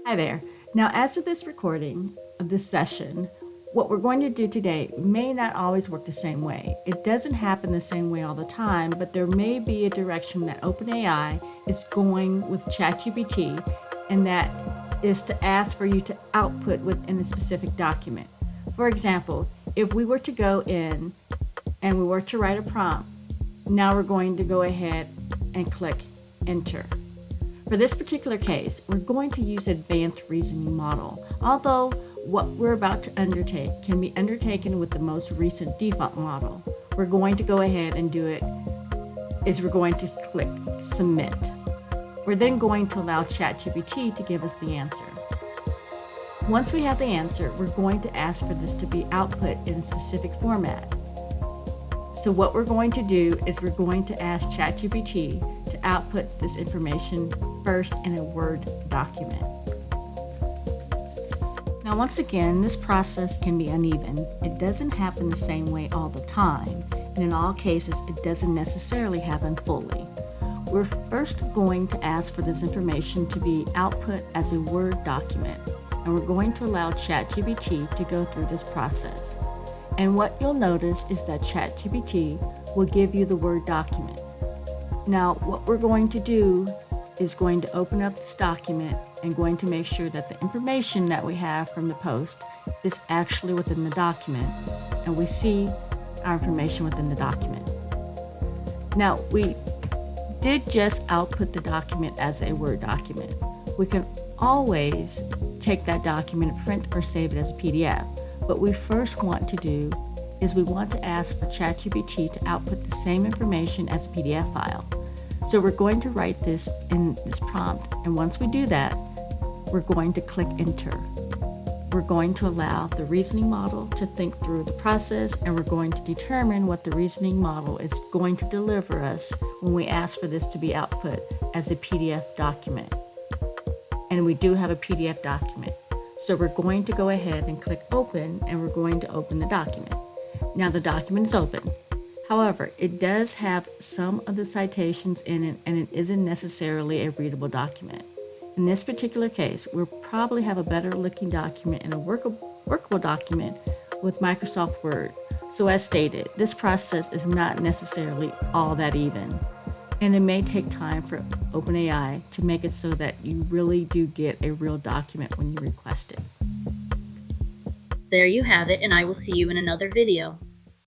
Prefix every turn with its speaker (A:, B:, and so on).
A: Hi there. Now, as of this recording of this session, what we're going to do today may not always work the same way. It doesn't happen the same way all the time, but there may be a direction that OpenAI is going with ChatGPT, and that is to ask for you to output within a specific document. For example, if we were to go in and we were to write a prompt, now we're going to go ahead and click enter. For this particular case, we're going to use advanced reasoning model, although what we're about to undertake can be undertaken with the most recent default model. We're going to go ahead and do it is we're going to click submit. We're then going to allow ChatGPT to give us the answer. Once we have the answer, we're going to ask for this to be output in a specific format. So what we're going to do is we're going to ask ChatGPT to output this information first in a Word document. Now, once again, this process can be uneven. It doesn't happen the same way all the time, and in all cases, it doesn't necessarily happen fully. We're first going to ask for this information to be output as a Word document, and we're going to allow ChatGPT to go through this process. And what you'll notice is that ChatGPT will give you the Word document. Now, what we're going to do is going to open up this document and going to make sure that the information that we have from the post is actually within the document, and we see our information within the document. Now, we did just output the document as a Word document. We can always take that document and print or save it as a PDF. What we first want to do is we want to ask for ChatGPT to output the same information as a PDF file. So we're going to write this in this prompt, and once we do that, we're going to click enter. We're going to allow the reasoning model to think through the process, and we're going to determine what the reasoning model is going to deliver us when we ask for this to be output as a PDF document. And we do have a PDF document. So we're going to go ahead and click open, and we're going to open the document. Now the document is open. However, it does have some of the citations in it, and it isn't necessarily a readable document. In this particular case, we'll probably have a better looking document and a workable document with Microsoft Word. So as stated, this process is not necessarily all that even. And it may take time for OpenAI to make it so that you really do get a real document when you request it.
B: There you have it, and I will see you in another video.